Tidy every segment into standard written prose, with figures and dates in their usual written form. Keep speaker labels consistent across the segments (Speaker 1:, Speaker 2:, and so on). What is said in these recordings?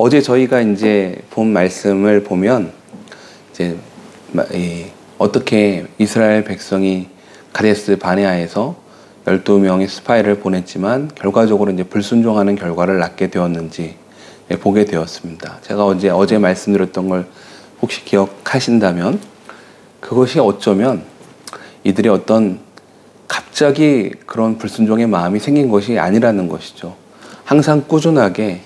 Speaker 1: 어제 저희가 이제 본 말씀을 보면 이제 어떻게 이스라엘 백성이 가데스 바네아에서 12명의 스파이를 보냈지만 결과적으로 이제 불순종하는 결과를 낳게 되었는지 보게 되었습니다. 제가 어제 말씀드렸던 걸 혹시 기억하신다면 그것이 어쩌면 이들이 어떤 갑자기 그런 불순종의 마음이 생긴 것이 아니라는 것이죠. 항상 꾸준하게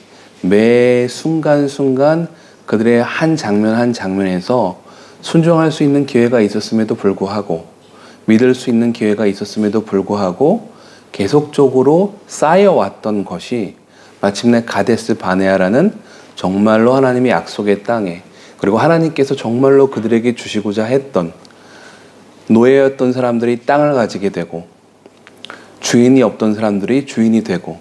Speaker 1: 매 순간순간 그들의 한 장면 한 장면에서 순종할 수 있는 기회가 있었음에도 불구하고 믿을 수 있는 기회가 있었음에도 불구하고 계속적으로 쌓여왔던 것이 마침내 가데스 바네아라는 정말로 하나님의 약속의 땅에 그리고 하나님께서 정말로 그들에게 주시고자 했던 노예였던 사람들이 땅을 가지게 되고 주인이 없던 사람들이 주인이 되고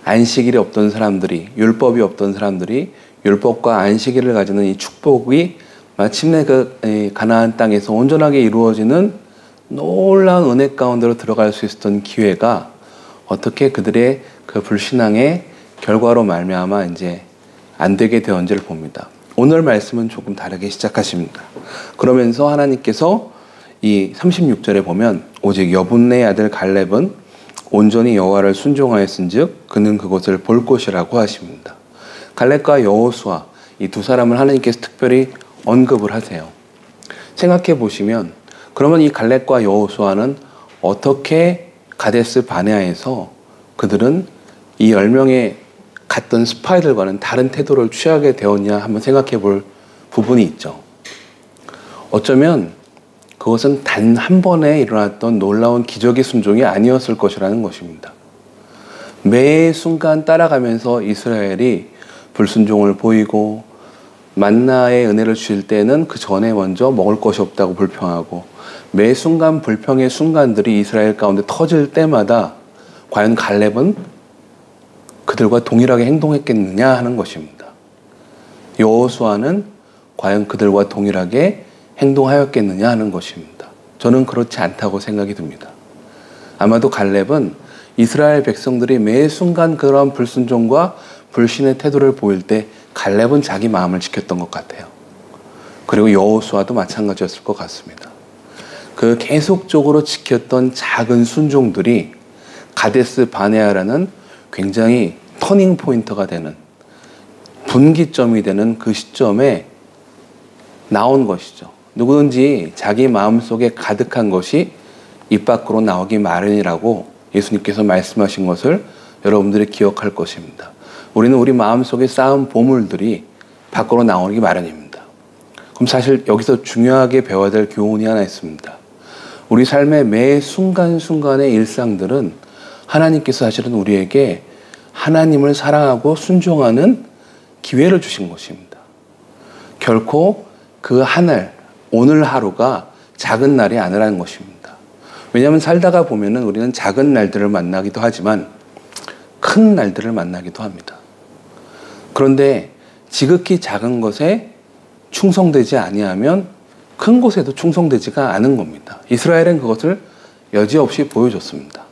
Speaker 1: 안식일이 없던 사람들이 율법이 없던 사람들이 율법과 안식일을 가지는 이 축복이 마침내 그 가나안 땅에서 온전하게 이루어지는 놀라운 은혜 가운데로 들어갈 수 있었던 기회가 어떻게 그들의 그 불신앙의 결과로 말미암아 이제 안 되게 되었는지를 봅니다. 오늘 말씀은 조금 다르게 시작하십니다. 그러면서 하나님께서 이 36절에 보면 오직 여분네의 아들 갈렙은 온전히 여호와를 순종하였은즉 그는 그것을 볼 것이라고 하십니다. 갈렙과 여호수아 이 두 사람을 하나님께서 특별히 언급을 하세요. 생각해 보시면 그러면 이 갈렙과 여호수아는 어떻게 가데스 바네아에서 그들은 이 10명의 갔던 스파이들과는 다른 태도를 취하게 되었냐 한번 생각해 볼 부분이 있죠. 어쩌면 그것은 단 한 번에 일어났던 놀라운 기적의 순종이 아니었을 것이라는 것입니다. 매 순간 따라가면서 이스라엘이 불순종을 보이고 만나의 은혜를 주실 때는 그 전에 먼저 먹을 것이 없다고 불평하고 매 순간 불평의 순간들이 이스라엘 가운데 터질 때마다 과연 갈렙은 그들과 동일하게 행동했겠느냐 하는 것입니다. 여호수아는 과연 그들과 동일하게 행동하였겠느냐 하는 것입니다. 저는 그렇지 않다고 생각이 듭니다. 아마도 갈렙은 이스라엘 백성들이 매 순간 그런 불순종과 불신의 태도를 보일 때 갈렙은 자기 마음을 지켰던 것 같아요. 그리고 여호수아도 마찬가지였을 것 같습니다. 그 계속적으로 지켰던 작은 순종들이 가데스 바네아라는 굉장히 터닝 포인트가 되는 분기점이 되는 그 시점에 나온 것이죠. 누구든지 자기 마음속에 가득한 것이 입 밖으로 나오기 마련이라고 예수님께서 말씀하신 것을 여러분들이 기억할 것입니다. 우리는 우리 마음속에 쌓은 보물들이 밖으로 나오기 마련입니다. 그럼 사실 여기서 중요하게 배워야 될 교훈이 하나 있습니다. 우리 삶의 매 순간순간의 일상들은 하나님께서 사실은 우리에게 하나님을 사랑하고 순종하는 기회를 주신 것입니다. 결코 그 하늘, 오늘 하루가 작은 날이 아니라는 것입니다. 왜냐하면 살다가 보면은 우리는 작은 날들을 만나기도 하지만 큰 날들을 만나기도 합니다. 그런데 지극히 작은 것에 충성되지 아니하면 큰 곳에도 충성되지가 않은 겁니다. 이스라엘은 그것을 여지없이 보여줬습니다.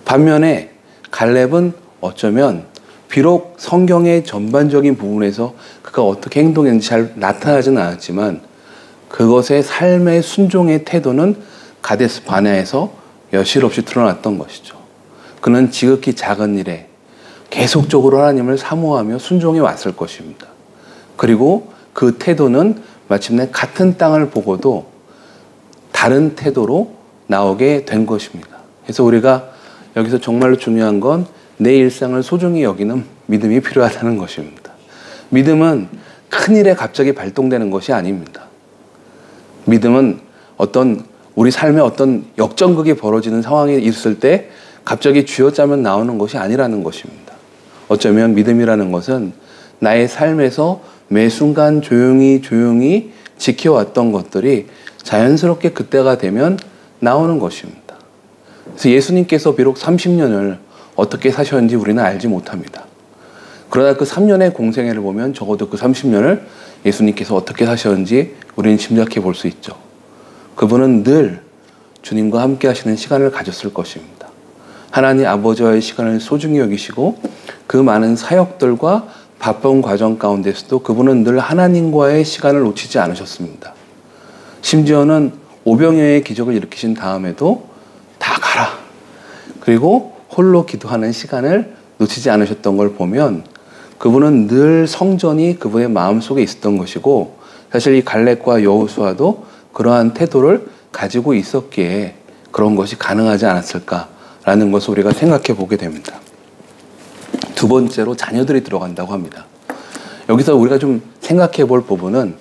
Speaker 1: 반면에 갈렙은 어쩌면 비록 성경의 전반적인 부분에서 그가 어떻게 행동했는지 잘 나타나지는 않았지만 그것의 삶의 순종의 태도는 가데스 바네아에서 여실없이 드러났던 것이죠. 그는 지극히 작은 일에 계속적으로 하나님을 사모하며 순종해 왔을 것입니다. 그리고 그 태도는 마침내 같은 땅을 보고도 다른 태도로 나오게 된 것입니다. 그래서 우리가 여기서 정말로 중요한 건 내 일상을 소중히 여기는 믿음이 필요하다는 것입니다. 믿음은 큰 일에 갑자기 발동되는 것이 아닙니다. 믿음은 우리 삶에 어떤 역전극이 벌어지는 상황이 있을 때 갑자기 쥐어짜면 나오는 것이 아니라는 것입니다. 어쩌면 믿음이라는 것은 나의 삶에서 매 순간 조용히 지켜왔던 것들이 자연스럽게 그때가 되면 나오는 것입니다. 그래서 예수님께서 비록 30년을 어떻게 사셨는지 우리는 알지 못합니다. 그러나 그 3년의 공생애를 보면 적어도 그 30년을 예수님께서 어떻게 사셨는지 우리는 짐작해 볼 수 있죠. 그분은 늘 주님과 함께 하시는 시간을 가졌을 것입니다. 하나님 아버지와의 시간을 소중히 여기시고 그 많은 사역들과 바쁜 과정 가운데서도 그분은 늘 하나님과의 시간을 놓치지 않으셨습니다. 심지어는 오병이어의 기적을 일으키신 다음에도 다 가라. 그리고 홀로 기도하는 시간을 놓치지 않으셨던 걸 보면 그분은 늘 성전이 그분의 마음속에 있었던 것이고, 사실 이 갈렙과 여호수아도 그러한 태도를 가지고 있었기에 그런 것이 가능하지 않았을까라는 것을 우리가 생각해 보게 됩니다. 두 번째로 자녀들이 들어간다고 합니다. 여기서 우리가 좀 생각해 볼 부분은,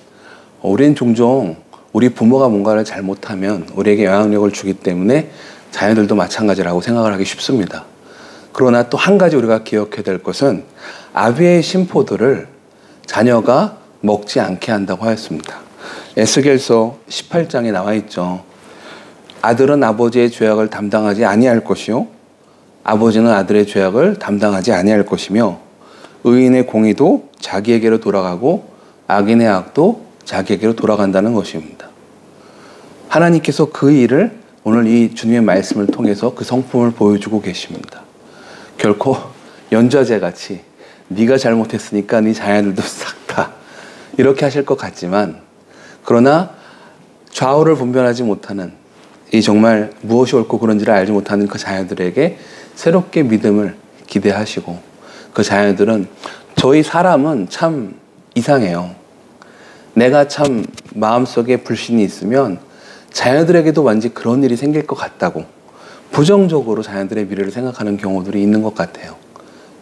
Speaker 1: 우리는 종종 우리 부모가 뭔가를 잘못하면 우리에게 영향력을 주기 때문에 자녀들도 마찬가지라고 생각을 하기 쉽습니다. 그러나 또 한 가지 우리가 기억해야 될 것은 아비의 심포들을 자녀가 먹지 않게 한다고 하였습니다. 에스겔서 18장에 나와 있죠. 아들은 아버지의 죄악을 담당하지 아니할 것이요 아버지는 아들의 죄악을 담당하지 아니할 것이며 의인의 공의도 자기에게로 돌아가고 악인의 악도 자기에게로 돌아간다는 것입니다. 하나님께서 그 일을 오늘 이 주님의 말씀을 통해서 그 성품을 보여주고 계십니다. 결코 연좌제같이 네가 잘못했으니까 네 자녀들도 싹 다 이렇게 하실 것 같지만, 그러나 좌우를 분별하지 못하는, 이 정말 무엇이 옳고 그른지를 알지 못하는 그 자녀들에게 새롭게 믿음을 기대하시고, 그 자녀들은, 저희 사람은 참 이상해요. 내가 참 마음속에 불신이 있으면 자녀들에게도 왠지 그런 일이 생길 것 같다고 부정적으로 자녀들의 미래를 생각하는 경우들이 있는 것 같아요.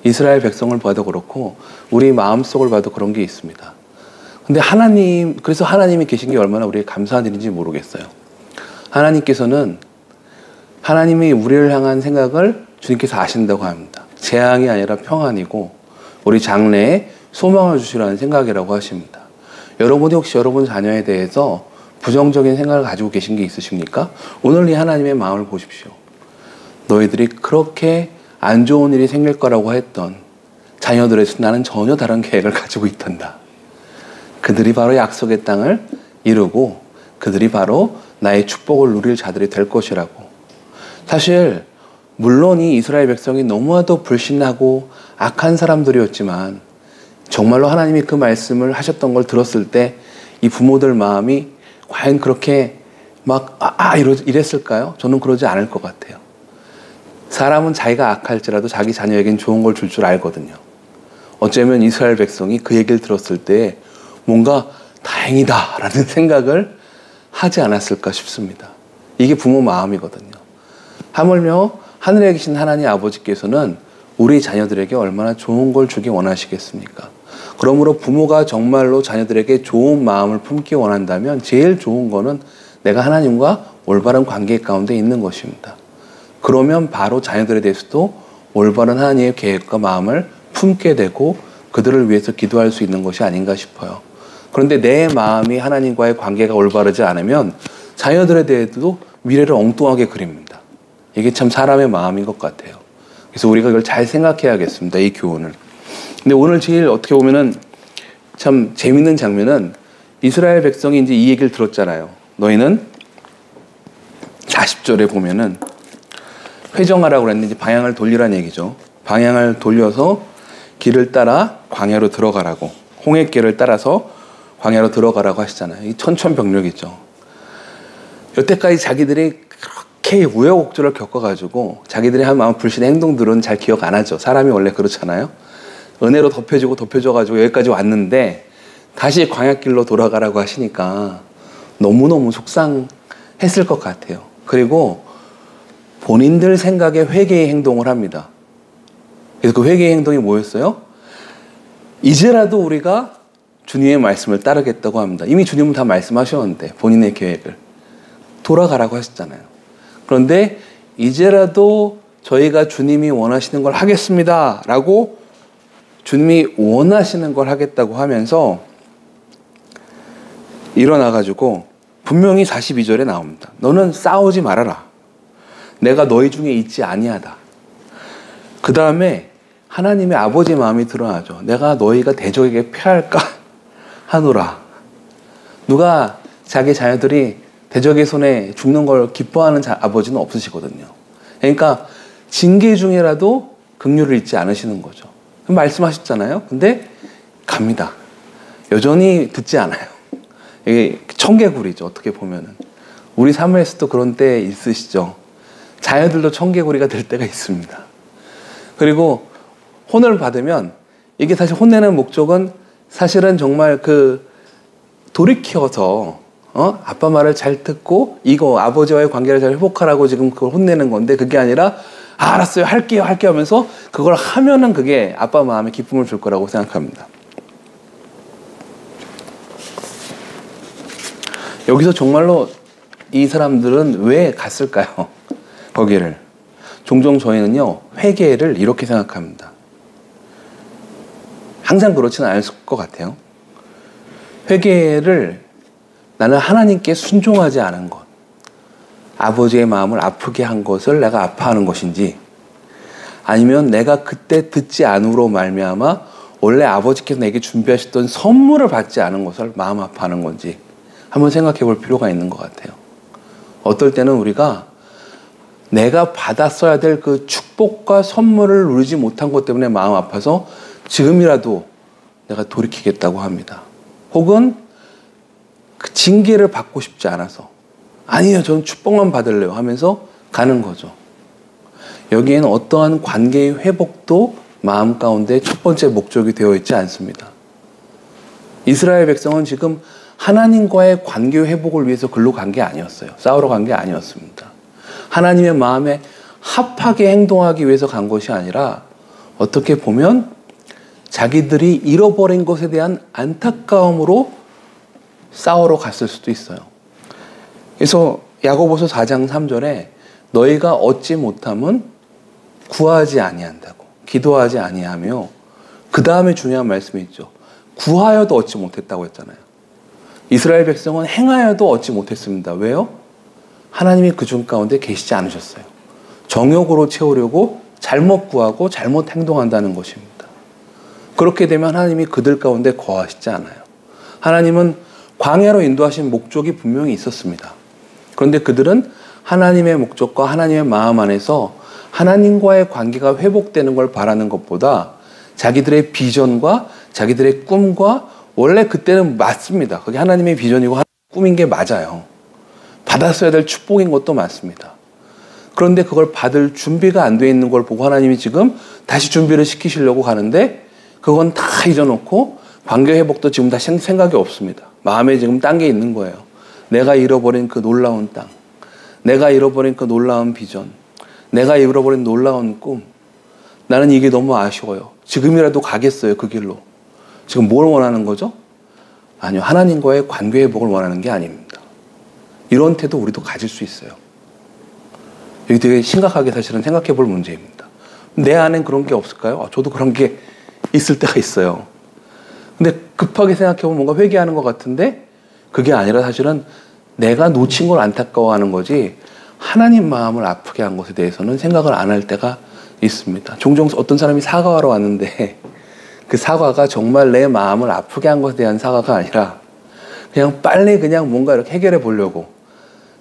Speaker 1: 이스라엘 백성을 봐도 그렇고 우리 마음속을 봐도 그런 게 있습니다. 근데 그래서 하나님이 계신 게 얼마나 우리에게 감사한 일인지 모르겠어요. 하나님께서는, 하나님이 우리를 향한 생각을 주님께서 아신다고 합니다. 재앙이 아니라 평안이고 우리 장래에 소망을 주시라는 생각이라고 하십니다. 여러분이 혹시 여러분 자녀에 대해서 부정적인 생각을 가지고 계신 게 있으십니까? 오늘 이 하나님의 마음을 보십시오. 너희들이 그렇게 안 좋은 일이 생길 거라고 했던 자녀들에서 나는 전혀 다른 계획을 가지고 있단다. 그들이 바로 약속의 땅을 이루고 그들이 바로 나의 축복을 누릴 자들이 될 것이라고. 사실 물론 이 이스라엘 백성이 너무나도 불신하고 악한 사람들이었지만, 정말로 하나님이 그 말씀을 하셨던 걸 들었을 때 이 부모들 마음이 과연 그렇게 막 이랬을까요? 저는 그러지 않을 것 같아요. 사람은 자기가 악할지라도 자기 자녀에겐 좋은 걸 줄 줄 알거든요. 어쩌면 이스라엘 백성이 그 얘기를 들었을 때 뭔가 다행이다 라는 생각을 하지 않았을까 싶습니다. 이게 부모 마음이거든요. 하물며 하늘에 계신 하나님 아버지께서는 우리 자녀들에게 얼마나 좋은 걸 주기 원하시겠습니까? 그러므로 부모가 정말로 자녀들에게 좋은 마음을 품기 원한다면 제일 좋은 거는 내가 하나님과 올바른 관계 가운데 있는 것입니다. 그러면 바로 자녀들에 대해서도 올바른 하나님의 계획과 마음을 품게 되고 그들을 위해서 기도할 수 있는 것이 아닌가 싶어요. 그런데 내 마음이 하나님과의 관계가 올바르지 않으면 자녀들에 대해서도 미래를 엉뚱하게 그립니다. 이게 참 사람의 마음인 것 같아요. 그래서 우리가 이걸 잘 생각해야겠습니다. 이 교훈을. 근데 오늘 제일 어떻게 보면은 참 재밌는 장면은 이스라엘 백성이 이제 이 얘기를 들었잖아요. 너희는 40절에 보면은 회정하라고 그랬는데 방향을 돌리라는 얘기죠. 방향을 돌려서 길을 따라 광야로 들어가라고, 홍해길을 따라서 광야로 들어가라고 하시잖아요. 이 천천벽력이죠. 여태까지 자기들이 그렇게 우여곡절을 겪어가지고 자기들이 한 마음 불신의 행동들은 잘 기억 안 하죠. 사람이 원래 그렇잖아요. 은혜로 덮여져가지고 여기까지 왔는데 다시 광야길로 돌아가라고 하시니까 너무너무 속상했을 것 같아요. 그리고 본인들 생각에 회개의 행동을 합니다. 그래서 그 회개의 행동이 뭐였어요? 이제라도 우리가 주님의 말씀을 따르겠다고 합니다. 이미 주님은 다 말씀하셨는데 본인의 계획을 돌아가라고 하셨잖아요. 그런데 이제라도 저희가 주님이 원하시는 걸 하겠습니다 라고 주님이 원하시는 걸 하겠다고 하면서 일어나가지고 분명히 42절에 나옵니다. 너는 싸우지 말아라. 내가 너희 중에 있지 아니하다. 그 다음에 하나님의 아버지 마음이 드러나죠. 내가 너희가 대적에게 패할까 하노라. 누가 자기 자녀들이 대적의 손에 죽는 걸 기뻐하는 아버지는 없으시거든요. 그러니까 징계 중에라도 긍휼을 잊지 않으시는 거죠. 말씀하셨잖아요. 근데 갑니다. 여전히 듣지 않아요. 이게 청개구리죠. 어떻게 보면은. 우리 삶에서도 그런 때 있으시죠. 자녀들도 청개구리가 될 때가 있습니다. 그리고 혼을 받으면 이게 사실 혼내는 목적은 사실은 정말 돌이켜서 아빠 말을 잘 듣고 이거 아버지와의 관계를 잘 회복하라고 지금 그걸 혼내는 건데, 그게 아니라 알았어요, 할게요 하면서 그걸 하면은 그게 아빠 마음에 기쁨을 줄 거라고 생각합니다. 여기서 정말로 이 사람들은 왜 갔을까요? 거기를. 종종 저희는요, 회개를 이렇게 생각합니다. 항상 그렇지는 않을 것 같아요. 회개를 나는 하나님께 순종하지 않은 것, 아버지의 마음을 아프게 한 것을 내가 아파하는 것인지, 아니면 내가 그때 듣지 않으로 말미암아 원래 아버지께서 내게 준비하셨던 선물을 받지 않은 것을 마음 아파하는 건지 한번 생각해 볼 필요가 있는 것 같아요. 어떨 때는 우리가 내가 받았어야 될 그 축복과 선물을 누리지 못한 것 때문에 마음 아파서 지금이라도 내가 돌이키겠다고 합니다. 혹은 그 징계를 받고 싶지 않아서, 아니요, 저는 축복만 받을래요 하면서 가는 거죠. 여기에는 어떠한 관계의 회복도 마음 가운데 첫 번째 목적이 되어 있지 않습니다. 이스라엘 백성은 지금 하나님과의 관계 회복을 위해서 글로 간 게 아니었어요. 싸우러 간 게 아니었습니다. 하나님의 마음에 합하게 행동하기 위해서 간 것이 아니라 어떻게 보면 자기들이 잃어버린 것에 대한 안타까움으로 싸우러 갔을 수도 있어요. 그래서 야고보서 4장 3절에 너희가 얻지 못함은 구하지 아니한다고, 기도하지 아니하며, 그 다음에 중요한 말씀이 있죠. 구하여도 얻지 못했다고 했잖아요. 이스라엘 백성은 행하여도 얻지 못했습니다. 왜요? 하나님이 그중 가운데 계시지 않으셨어요. 정욕으로 채우려고 잘못 구하고 잘못 행동한다는 것입니다. 그렇게 되면 하나님이 그들 가운데 거하시지 않아요. 하나님은 광야로 인도하신 목적이 분명히 있었습니다. 그런데 그들은 하나님의 목적과 하나님의 마음 안에서 하나님과의 관계가 회복되는 걸 바라는 것보다 자기들의 비전과 자기들의 꿈과, 원래 그때는 맞습니다. 그게 하나님의 비전이고 하나님의 꿈인 게 맞아요. 받았어야 될 축복인 것도 맞습니다. 그런데 그걸 받을 준비가 안 돼 있는 걸 보고 하나님이 지금 다시 준비를 시키시려고 가는데, 그건 다 잊어놓고 관계 회복도 지금 다 생각이 없습니다. 마음에 지금 딴 게 있는 거예요. 내가 잃어버린 그 놀라운 땅, 내가 잃어버린 그 놀라운 비전, 내가 잃어버린 놀라운 꿈, 나는 이게 너무 아쉬워요. 지금이라도 가겠어요, 그 길로. 지금 뭘 원하는 거죠? 아니요, 하나님과의 관계 회복을 원하는 게 아닙니다. 이런 태도 우리도 가질 수 있어요. 이게 되게 심각하게 사실은 생각해 볼 문제입니다. 내 안엔 그런 게 없을까요? 저도 그런 게 있을 때가 있어요. 근데 급하게 생각해보면 뭔가 회개하는 것 같은데 그게 아니라 사실은 내가 놓친 걸 안타까워하는 거지, 하나님 마음을 아프게 한 것에 대해서는 생각을 안 할 때가 있습니다. 종종 어떤 사람이 사과하러 왔는데 그 사과가 정말 내 마음을 아프게 한 것에 대한 사과가 아니라 그냥 빨리 그냥 뭔가 이렇게 해결해 보려고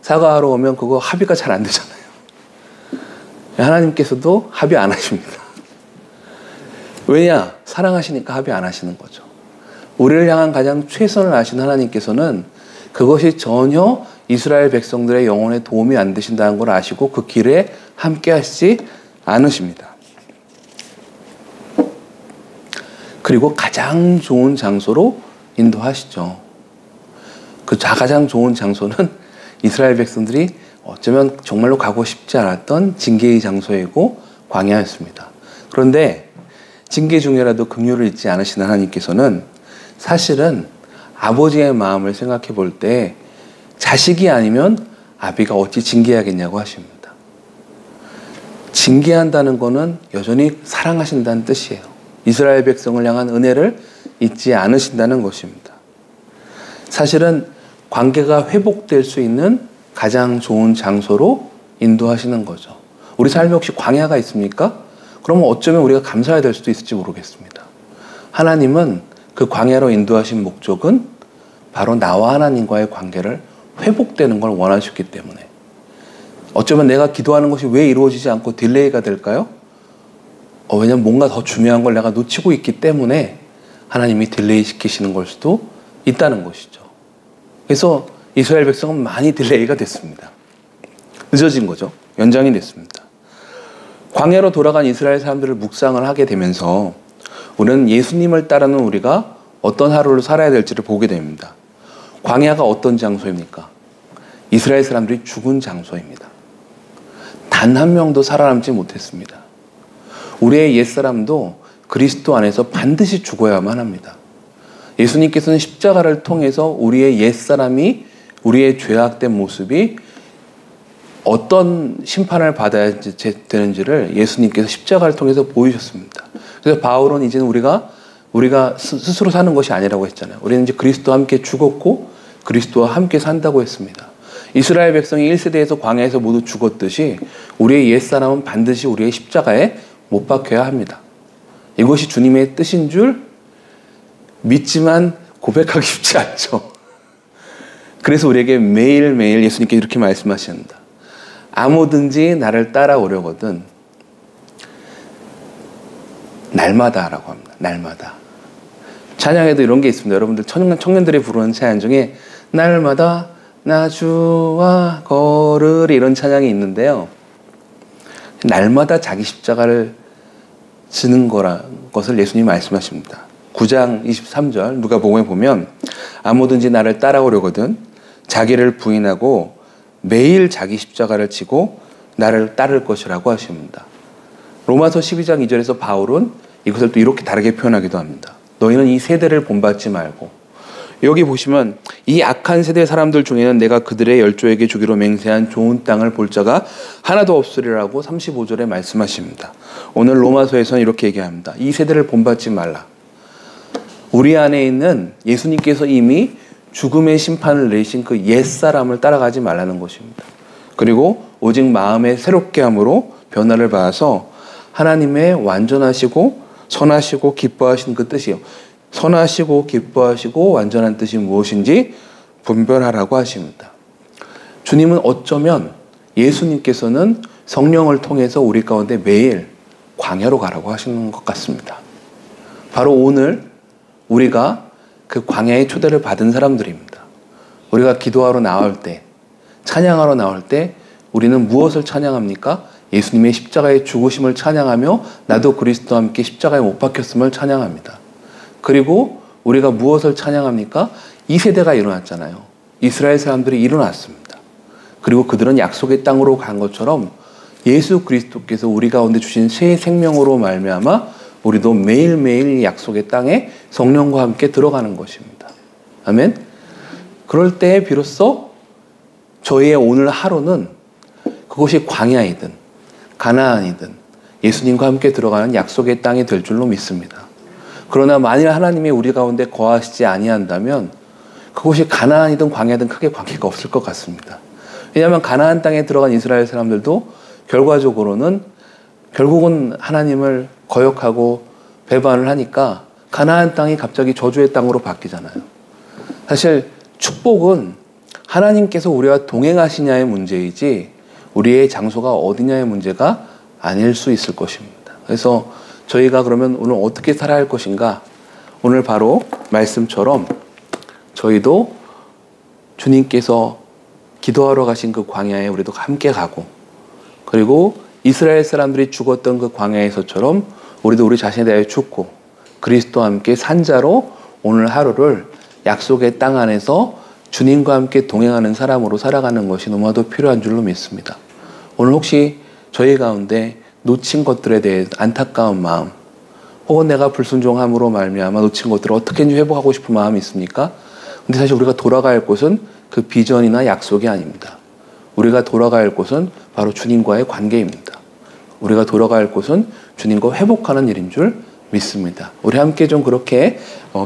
Speaker 1: 사과하러 오면 그거 합의가 잘 안 되잖아요. 하나님께서도 합의 안 하십니다. 왜냐? 사랑하시니까 합의 안 하시는 거죠. 우리를 향한 가장 최선을 아시는 하나님께서는 그것이 전혀 이스라엘 백성들의 영혼에 도움이 안 되신다는 걸 아시고 그 길에 함께 하시지 않으십니다. 그리고 가장 좋은 장소로 인도하시죠. 그 가장 좋은 장소는 이스라엘 백성들이 어쩌면 정말로 가고 싶지 않았던 징계의 장소이고 광야였습니다. 그런데 징계 중에라도 긍휼을 잊지 않으시는 하나님께서는 사실은 아버지의 마음을 생각해 볼 때 자식이 아니면 아비가 어찌 징계하겠냐고 하십니다. 징계한다는 것은 여전히 사랑하신다는 뜻이에요. 이스라엘 백성을 향한 은혜를 잊지 않으신다는 것입니다. 사실은 관계가 회복될 수 있는 가장 좋은 장소로 인도하시는 거죠. 우리 삶에 혹시 광야가 있습니까? 그러면 어쩌면 우리가 감사해야 될 수도 있을지 모르겠습니다. 하나님은 그 광야로 인도하신 목적은 바로 나와 하나님과의 관계를 회복되는 걸 원하셨기 때문에, 어쩌면 내가 기도하는 것이 왜 이루어지지 않고 딜레이가 될까요? 왜냐면 뭔가 더 중요한 걸 내가 놓치고 있기 때문에 하나님이 딜레이 시키시는 걸 수도 있다는 것이죠. 그래서 이스라엘 백성은 많이 딜레이가 됐습니다. 늦어진 거죠. 연장이 됐습니다. 광야로 돌아간 이스라엘 사람들을 묵상을 하게 되면서 우리는 예수님을 따르는 우리가 어떤 하루를 살아야 될지를 보게 됩니다. 광야가 어떤 장소입니까? 이스라엘 사람들이 죽은 장소입니다. 단 한 명도 살아남지 못했습니다. 우리의 옛사람도 그리스도 안에서 반드시 죽어야만 합니다. 예수님께서는 십자가를 통해서 우리의 옛사람이 우리의 죄악된 모습이 어떤 심판을 받아야 되는지를 예수님께서 십자가를 통해서 보이셨습니다. 그래서 바울은 이제는 우리가 스스로 사는 것이 아니라고 했잖아요. 우리는 이제 그리스도와 함께 죽었고 그리스도와 함께 산다고 했습니다. 이스라엘 백성이 1세대에서 광야에서 모두 죽었듯이 우리의 옛사람은 반드시 우리의 십자가에 못 박혀야 합니다. 이것이 주님의 뜻인 줄 믿지만 고백하기 쉽지 않죠. 그래서 우리에게 매일매일 예수님께 이렇게 말씀하십니다. 아무든지 나를 따라오려거든 날마다 라고 합니다. 날마다. 찬양에도 이런 게 있습니다. 여러분들 청년들이 부르는 찬양 중에 날마다 나 주와 걸으리 이런 찬양이 있는데요. 날마다 자기 십자가를 지는 것을 예수님이 말씀하십니다. 9장 23절 누가복음에 보면 아무든지 나를 따라오려거든 자기를 부인하고 매일 자기 십자가를 지고 나를 따를 것이라고 하십니다. 로마서 12장 2절에서 바울은 이것을 또 이렇게 다르게 표현하기도 합니다. 너희는 이 세대를 본받지 말고 여기 보시면 이 악한 세대 사람들 중에는 내가 그들의 열조에게 주기로 맹세한 좋은 땅을 볼 자가 하나도 없으리라고 35절에 말씀하십니다. 오늘 로마서에서는 이렇게 얘기합니다. 이 세대를 본받지 말라. 우리 안에 있는 예수님께서 이미 죽음의 심판을 내리신 그 옛사람을 따라가지 말라는 것입니다. 그리고 오직 마음의 새롭게 함으로 변화를 받아서 하나님의 완전하시고 선하시고 기뻐하신 그 뜻이요. 선하시고 기뻐하시고 완전한 뜻이 무엇인지 분별하라고 하십니다. 주님은 어쩌면 예수님께서는 성령을 통해서 우리 가운데 매일 광야로 가라고 하시는 것 같습니다. 바로 오늘 우리가 그 광야의 초대를 받은 사람들입니다. 우리가 기도하러 나올 때, 찬양하러 나올 때 우리는 무엇을 찬양합니까? 예수님의 십자가의 죽으심을 찬양하며 나도 그리스도와 함께 십자가에 못 박혔음을 찬양합니다. 그리고 우리가 무엇을 찬양합니까? 이 세대가 일어났잖아요. 이스라엘 사람들이 일어났습니다. 그리고 그들은 약속의 땅으로 간 것처럼 예수 그리스도께서 우리 가운데 주신 새 생명으로 말미암아 우리도 매일매일 약속의 땅에 성령과 함께 들어가는 것입니다. 아멘. 그럴 때 비로소 저희의 오늘 하루는 그것이 광야이든 가나안이든 예수님과 함께 들어가는 약속의 땅이 될 줄로 믿습니다. 그러나 만일 하나님이 우리 가운데 거하시지 아니한다면 그것이 가나안이든 광야든 크게 관계가 없을 것 같습니다. 왜냐하면 가나안 땅에 들어간 이스라엘 사람들도 결과적으로는 결국은 하나님을 거역하고 배반을 하니까 가나안 땅이 갑자기 저주의 땅으로 바뀌잖아요. 사실 축복은 하나님께서 우리와 동행하시냐의 문제이지 우리의 장소가 어디냐의 문제가 아닐 수 있을 것입니다. 그래서 저희가 그러면 오늘 어떻게 살아야 할 것인가? 오늘 바로 말씀처럼 저희도 주님께서 기도하러 가신 그 광야에 우리도 함께 가고 그리고 이스라엘 사람들이 죽었던 그 광야에서처럼 우리도 우리 자신에 대하여 죽고 그리스도와 함께 산자로 오늘 하루를 약속의 땅 안에서 주님과 함께 동행하는 사람으로 살아가는 것이 너무나도 필요한 줄로 믿습니다. 오늘 혹시 저희 가운데 놓친 것들에 대해 안타까운 마음 혹은 내가 불순종함으로 말미암아 놓친 것들을 어떻게든지 회복하고 싶은 마음이 있습니까? 근데 사실 우리가 돌아가야 할 곳은 그 비전이나 약속이 아닙니다. 우리가 돌아가야 할 곳은 바로 주님과의 관계입니다. 우리가 돌아가야 할 곳은 주님과 회복하는 일인 줄 믿습니다. 우리 함께 좀 그렇게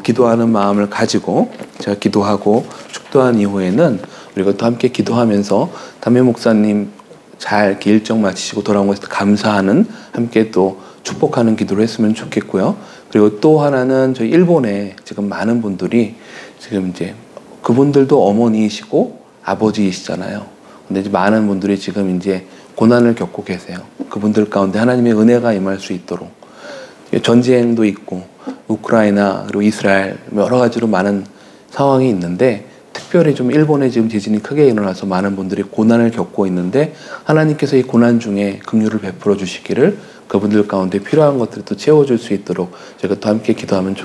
Speaker 1: 기도하는 마음을 가지고 제가 기도하고 축도한 이후에는 우리가 또 함께 기도하면서 담임 목사님 잘 이렇게 일정 마치시고 돌아온 것에 감사하는 함께 또 축복하는 기도를 했으면 좋겠고요. 그리고 또 하나는 저희 일본에 지금 많은 분들이 지금 이제 그분들도 어머니이시고 아버지이시잖아요. 근데 이제 많은 분들이 지금 이제 고난을 겪고 계세요. 그분들 가운데 하나님의 은혜가 임할 수 있도록 전쟁도 있고 우크라이나 그리고 이스라엘 여러 가지로 많은 상황이 있는데 특별히 좀 일본에 지금 지진이 크게 일어나서 많은 분들이 고난을 겪고 있는데 하나님께서 이 고난 중에 긍휼을 베풀어 주시기를 그분들 가운데 필요한 것들을 또 채워줄 수 있도록 저희가 또 함께 기도하면